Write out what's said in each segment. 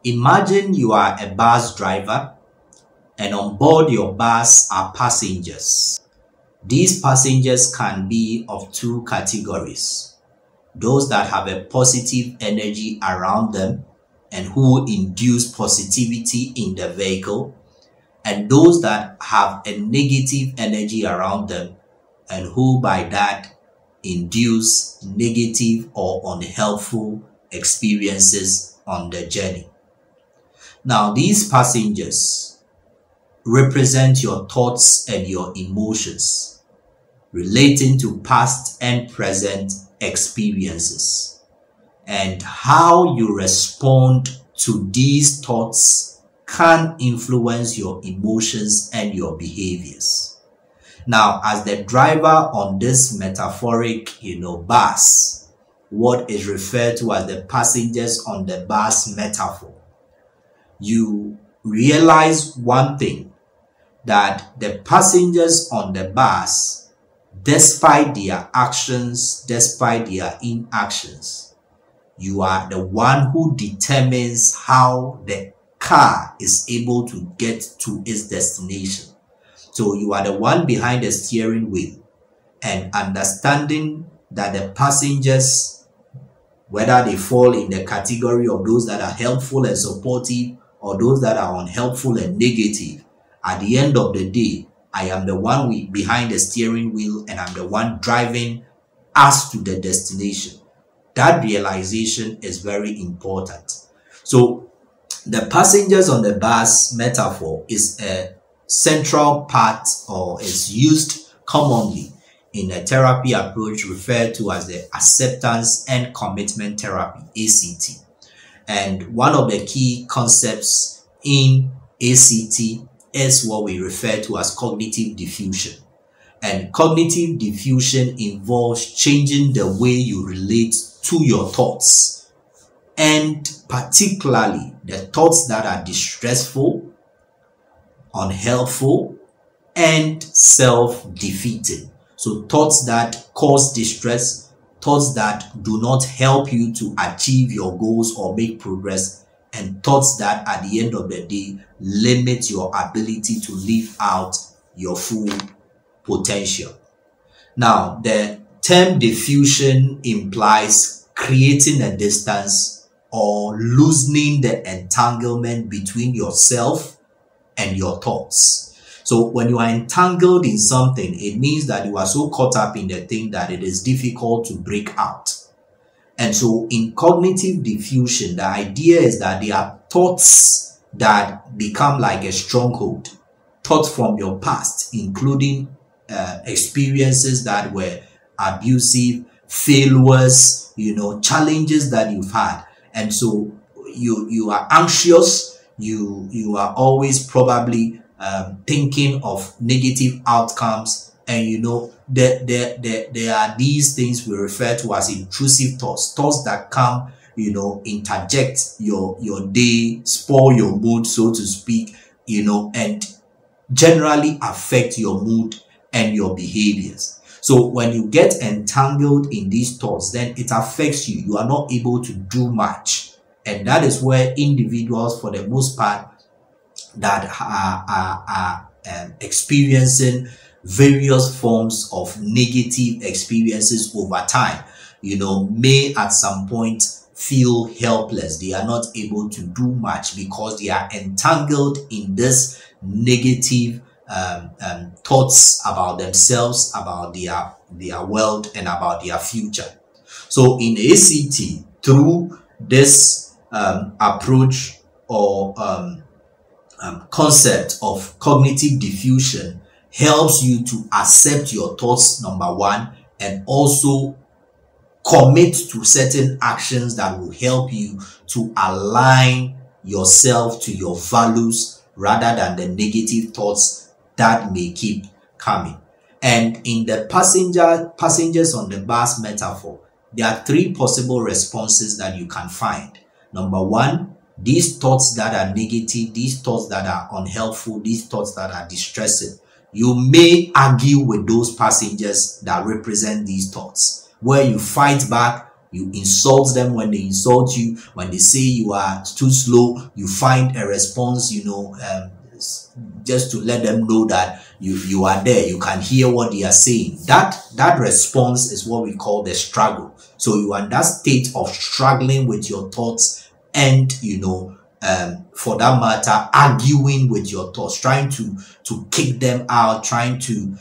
Imagine you are a bus driver and on board your bus are passengers. These passengers can be of two categories: those that have a positive energy around them and who induce positivity in the vehicle, and those that have a negative energy around them and who by that induce negative or unhelpful experiences on the journey. Now, these passengers represent your thoughts and your emotions relating to past and present experiences, and how you respond to these thoughts can influence your emotions and your behaviors. Now, as the driver on this metaphoric, bus, what is referred to as the passengers on the bus metaphor, you realize one thing, that the passengers on the bus, despite their actions, despite their inactions, you are the one who determines how the car is able to get to its destination. So you are the one behind the steering wheel, and understanding that the passengers, whether they fall in the category of those that are helpful and supportive or those that are unhelpful and negative, at the end of the day, I am the one behind the steering wheel and I'm the one driving us to the destination. That realization is very important. So the passengers on the bus metaphor is a central part, or is used commonly in a therapy approach referred to as the acceptance and commitment therapy, ACT. And one of the key concepts in ACT is what we refer to as cognitive diffusion. And cognitive diffusion involves changing the way you relate to your thoughts, and particularly the thoughts that are distressful, unhelpful, and self-defeating. So thoughts that cause distress, thoughts that do not help you to achieve your goals or make progress, and thoughts that at the end of the day limit your ability to live out your full potential. Now, the term diffusion implies creating a distance or loosening the entanglement between yourself and your thoughts. So when you are entangled in something, it means that you are so caught up in the thing that it is difficult to break out. And so in cognitive diffusion, the idea is that there are thoughts that become like a stronghold, thoughts from your past, including experiences that were abusive, failures, challenges that you've had. And so you are anxious, you are always probably thinking of negative outcomes, and there are these things we refer to as intrusive thoughts that come, interject your day, spoil your mood, so to speak, and generally affect your mood and your behaviors. So when you get entangled in these thoughts, then it affects you. You are not able to do much. And that is where individuals, for the most part, that are experiencing various forms of negative experiences over time, may at some point feel helpless. They are not able to do much because they are entangled in this negative thoughts about themselves, about their world, and about their future. So in ACT, through this approach or concept of cognitive diffusion, helps you to accept your thoughts, number one, and also commit to certain actions that will help you to align yourself to your values rather than the negative thoughts that may keep coming. And in the passengers on the bus metaphor, there are three possible responses that you can find. Number one, these thoughts that are negative, these thoughts that are unhelpful, these thoughts that are distressing, you may argue with those passengers that represent these thoughts, where you fight back, You insult them when they insult you. When they say you are too slow, you find a response, just to let them know that you are there. You can hear what they are saying. That response is what we call the struggle. So you are in that state of struggling with your thoughts and, for that matter, arguing with your thoughts, trying to kick them out, trying to,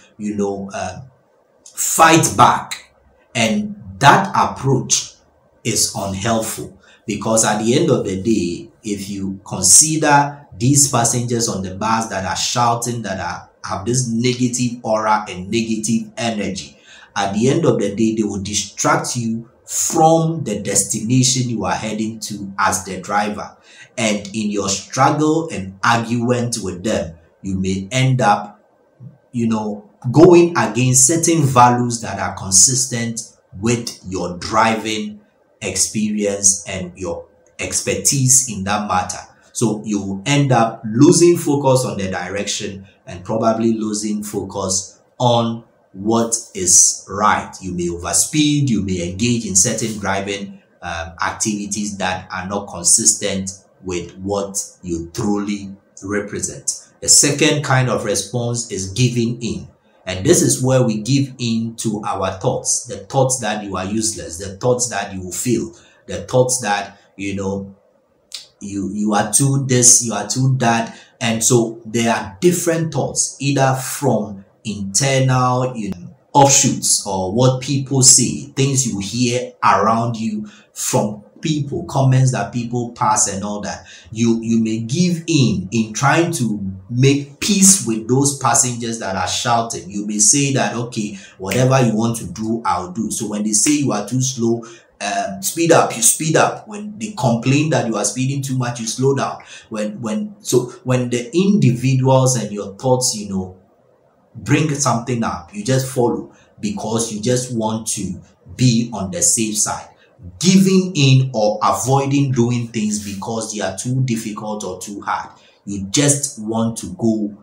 fight back. And that approach is unhelpful, because at the end of the day, if you consider these passengers on the bus that are shouting, that have this negative aura and negative energy, at the end of the day, they will distract you from the destination you are heading to as the driver. And in your struggle and argument with them, you may end up, going against certain values that are consistent with your driving experience and your expertise in that matter. So you end up losing focus on the direction and probably losing focus on what is right. You may overspeed, you may engage in certain driving activities that are not consistent with what you truly represent. The second kind of response is giving in. And this is where we give in to our thoughts, the thoughts that you are useless, the thoughts that you will fail, the thoughts that, you are too this, you are too that. And so there are different thoughts, either from internal, offshoots, or what people say, things you hear around you from people, comments that people pass and all that. You may give in trying to make peace with those passengers that are shouting. You may say that, okay, whatever you want to do, I'll do. So when they say you are too slow, speed up, you speed up. When they complain that you are speeding too much, you slow down. When the individuals and your thoughts, bring something up, you just follow, because you just want to be on the safe side. Giving in or avoiding doing things because they are too difficult or too hard. You just want to go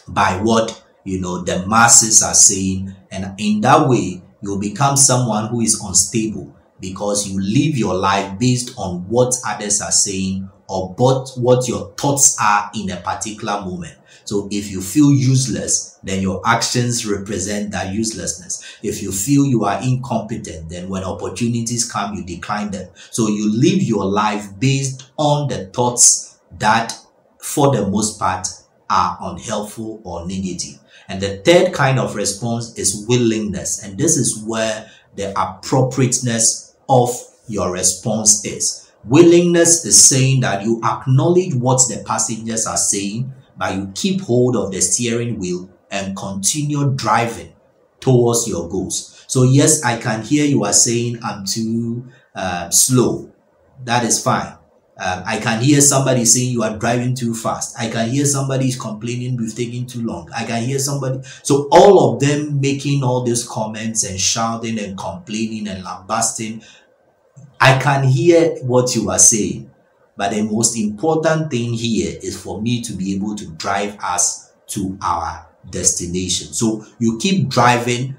by what, the masses are saying. And in that way, you'll become someone who is unstable, because you live your life based on what others are saying or what your thoughts are in a particular moment. So if you feel useless, then your actions represent that uselessness. If you feel you are incompetent, then when opportunities come, you decline them. So you live your life based on the thoughts that, for the most part, are unhelpful or negative. And the third kind of response is willingness. And this is where the appropriateness of your response is. Willingness is saying that you acknowledge what the passengers are saying, but you keep hold of the steering wheel and continue driving towards your goals. So yes, I can hear you are saying I'm too slow. That is fine. I can hear somebody saying you are driving too fast. I can hear somebody is complaining you've taken too long. I can hear somebody. So all of them making all these comments and shouting and complaining and lambasting. I can hear what you are saying. But the most important thing here is for me to be able to drive us to our destination. So you keep driving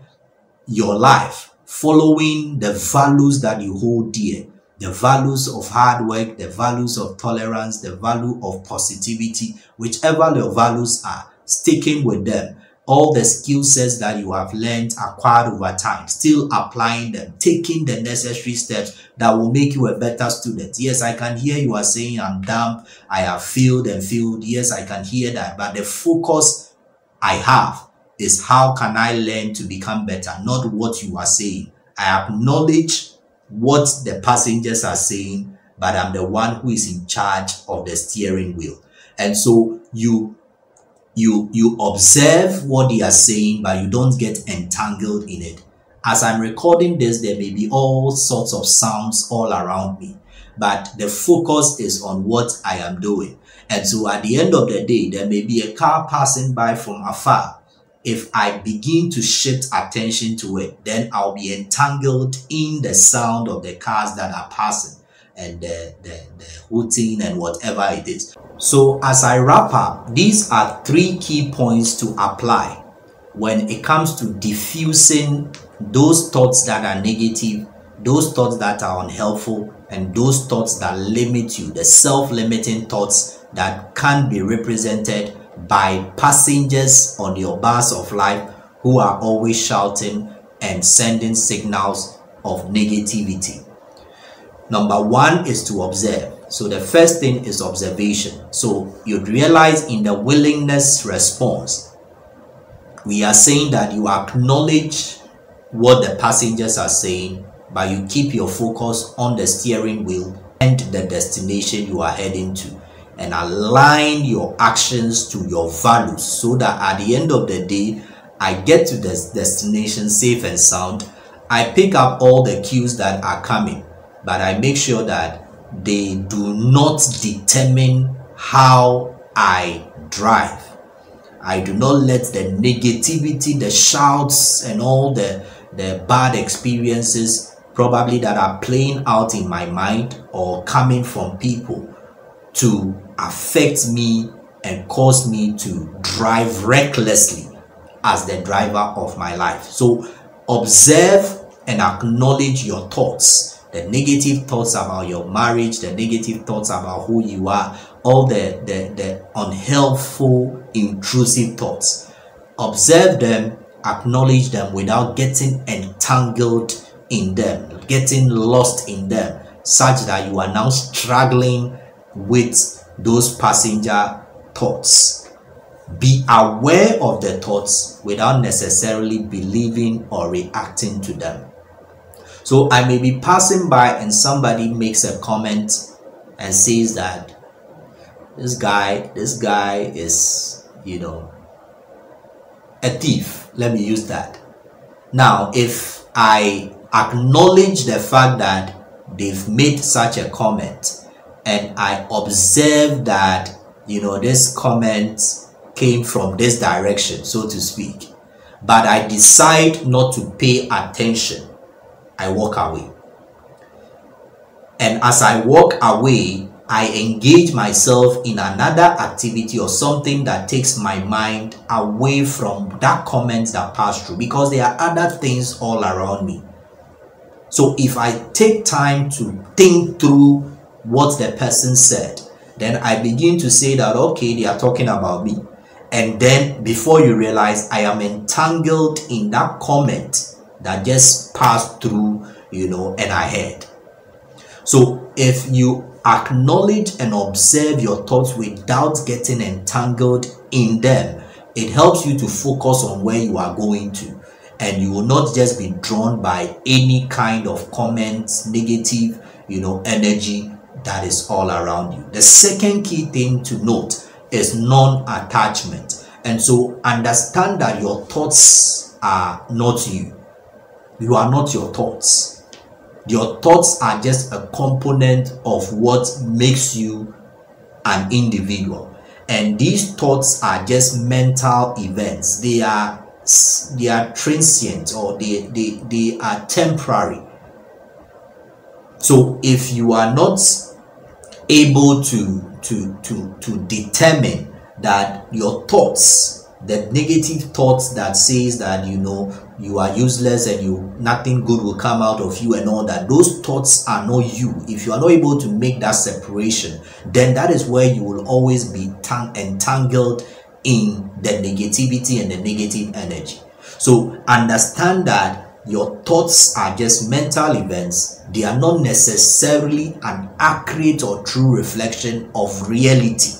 your life, following the values that you hold dear, the values of hard work, the values of tolerance, the value of positivity, whichever your values are, sticking with them. All the skill sets that you have learned, acquired over time, still applying them, taking the necessary steps that will make you a better student. Yes, I can hear you are saying I'm dumb, I have failed and failed. Yes, I can hear that. But the focus I have is how can I learn to become better, not what you are saying. I acknowledge what the passengers are saying, but I'm the one who is in charge of the steering wheel. And so you observe what they are saying, but you don't get entangled in it. As I'm recording this, there may be all sorts of sounds all around me, but the focus is on what I am doing. And so at the end of the day, there may be a car passing by from afar. If I begin to shift attention to it, then I'll be entangled in the sound of the cars that are passing and the hooting and whatever it is. So as I wrap up, these are 3 key points to apply when it comes to diffusing those thoughts that are negative, those thoughts that are unhelpful, and those thoughts that limit you, the self-limiting thoughts that can be represented by passengers on your bus of life who are always shouting and sending signals of negativity. Number one is to observe. So the first thing is observation. So you'd realize in the willingness response, we are saying that you acknowledge what the passengers are saying, but you keep your focus on the steering wheel and the destination you are heading to, and align your actions to your values, so that at the end of the day, I get to the destination safe and sound. I pick up all the cues that are coming, but I make sure that they do not determine how I drive. I do not let the negativity, the shouts, and all the bad experiences probably that are playing out in my mind or coming from people to affect me and cause me to drive recklessly as the driver of my life. So observe and acknowledge your thoughts, the negative thoughts about your marriage, the negative thoughts about who you are, all the unhelpful, intrusive thoughts. Observe them, acknowledge them without getting entangled in them, getting lost in them, such that you are now struggling with those passenger thoughts. Be aware of the thoughts without necessarily believing or reacting to them. So I may be passing by and somebody makes a comment and says that this guy is, a thief. Let me use that. Now, if I acknowledge the fact that they've made such a comment, and I observe that, this comment came from this direction, so to speak, but I decide not to pay attention, I walk away. And as I walk away, I engage myself in another activity or something that takes my mind away from that comment that passed through, because there are other things all around me. So if I take time to think through what the person said, then I begin to say that, okay, they are talking about me. And then before you realize, I am entangled in that comment that just passed through, and I heard. So if you acknowledge and observe your thoughts without getting entangled in them, it helps you to focus on where you are going to, and you will not just be drawn by any kind of comments, negative, energy that is all around you. The second key thing to note is non-attachment. And so understand that your thoughts are not you. You are not your thoughts. Your thoughts are just a component of what makes you an individual. And these thoughts are just mental events. They are transient, or they are temporary. So if you are not able to determine that your thoughts, the negative thoughts that says that you are useless and nothing good will come out of you and all that, those thoughts are not you. If you are not able to make that separation, then that is where you will always be entangled in the negativity and the negative energy. So understand that your thoughts are just mental events. They are not necessarily an accurate or true reflection of reality,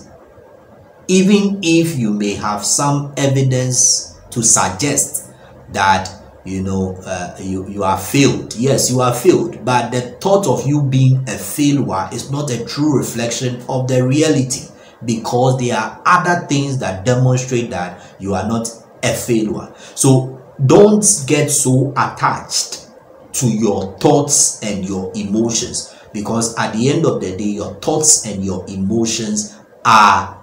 even if you may have some evidence to suggest that you are failed. Yes, you are failed, but the thought of you being a failure is not a true reflection of the reality, because there are other things that demonstrate that you are not a failure. So don't get so attached to your thoughts and your emotions, because at the end of the day, your thoughts and your emotions are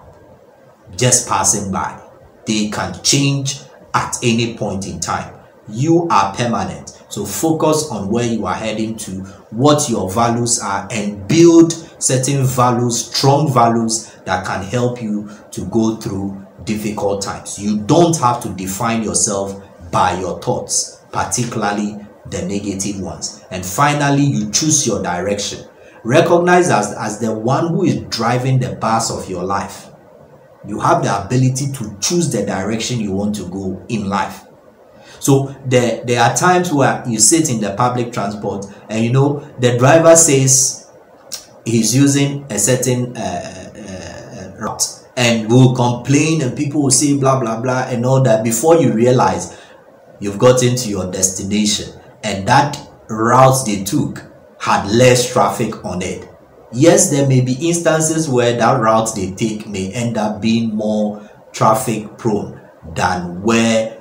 just passing by. They can change at any point in time. You are permanent. So focus on where you are heading to, what your values are, and build certain values, strong values that can help you to go through difficult times. You don't have to define yourself by your thoughts, particularly the negative ones. And finally, you choose your direction. Recognize as the one who is driving the bus of your life. You have the ability to choose the direction you want to go in life. So there are times where you sit in the public transport and the driver says he's using a certain route, and will complain, and people will say blah blah blah and all that. Before you realize, you've got into your destination, and that route they took had less traffic on it. Yes, there may be instances where that route they take may end up being more traffic prone than where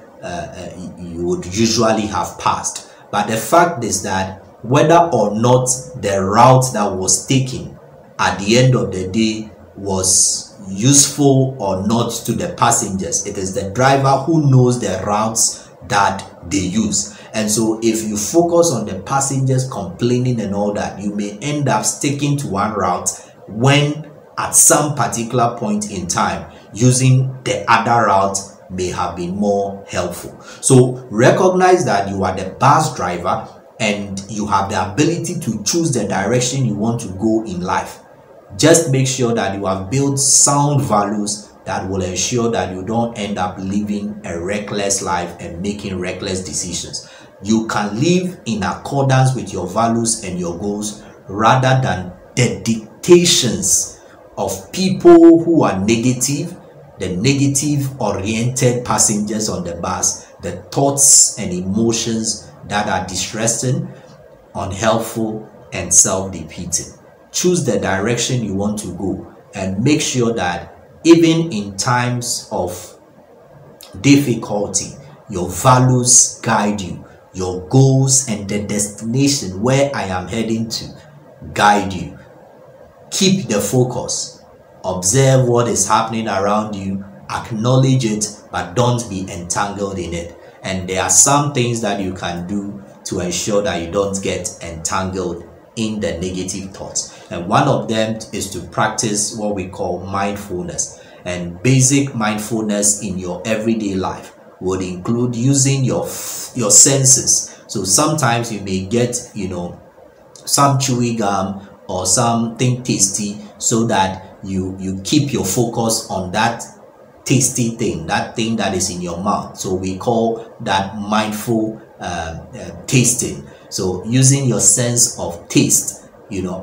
you would usually have passed. But the fact is that whether or not the route that was taken at the end of the day was useful or not to the passengers, it is the driver who knows the routes that they use. And so if you focus on the passengers complaining and all that, you may end up sticking to one route when at some particular point in time using the other route may have been more helpful. So recognize that you are the bus driver and you have the ability to choose the direction you want to go in life. Just make sure that you have built sound values that will ensure that you don't end up living a reckless life and making reckless decisions. You can live in accordance with your values and your goals rather than the dictations of people who are negative, the negative oriented passengers on the bus, the thoughts and emotions that are distressing, unhelpful, and self-defeating. Choose the direction you want to go and make sure that even in times of difficulty, your values guide you, your goals and the destination where I am heading to guide you. Keep the focus. Observe what is happening around you, acknowledge it, but don't be entangled in it. And there are some things that you can do to ensure that you don't get entangled in the negative thoughts. And one of them is to practice what we call mindfulness. And basic mindfulness in your everyday life would include using your senses. So sometimes you may get some chewy gum or something tasty, so that you keep your focus on that tasty thing, that thing that is in your mouth. So we call that mindful tasting. So using your sense of taste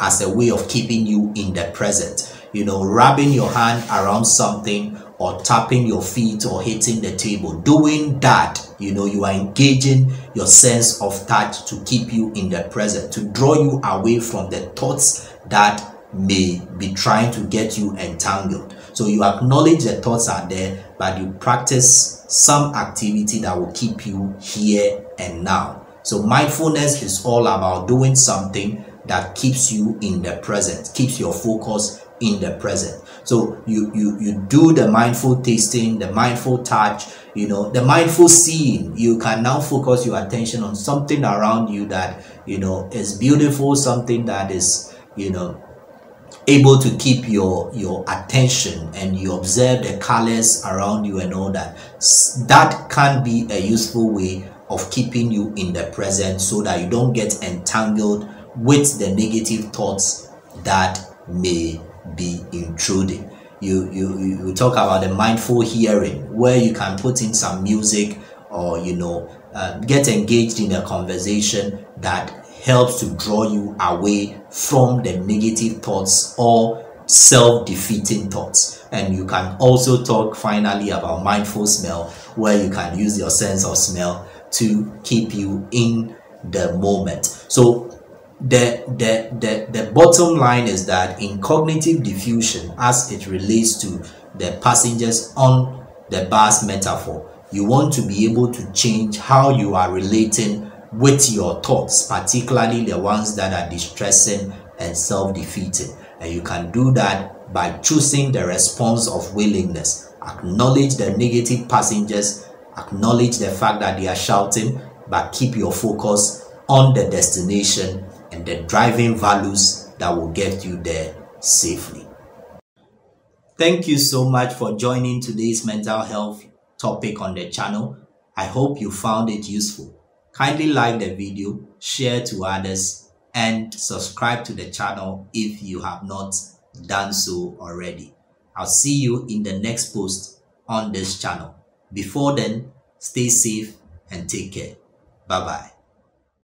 as a way of keeping you in the present. Rubbing your hand around something or tapping your feet or hitting the table. Doing that, you are engaging your sense of touch to keep you in the present, to draw you away from the thoughts that may be trying to get you entangled. So you acknowledge the thoughts are there, but you practice some activity that will keep you here and now. So mindfulness is all about doing something that keeps you in the present, keeps your focus in the present. So you do the mindful tasting, the mindful touch, the mindful seeing. You can now focus your attention on something around you that is beautiful, something that is able to keep your attention, and you observe the colors around you and all that. That can be a useful way of keeping you in the present, so that you don't get entangled with the negative thoughts that may be intruding. You talk about the mindful hearing, where you can put in some music or get engaged in a conversation that helps to draw you away from the negative thoughts or self-defeating thoughts. And you can also talk finally about mindful smell, where you can use your sense of smell to keep you in the moment. So the bottom line is that in cognitive diffusion, as it relates to the passengers on the bus metaphor, you want to be able to change how you are relating with your thoughts, particularly the ones that are distressing and self-defeating. And you can do that by choosing the response of willingness. Acknowledge the negative passengers, acknowledge the fact that they are shouting, but keep your focus on the destination and the driving values that will get you there safely. Thank you so much for joining today's mental health topic on the channel. I hope you found it useful. Kindly like the video, share to others, and subscribe to the channel if you have not done so already. I'll see you in the next post on this channel. Before then, stay safe and take care. Bye-bye.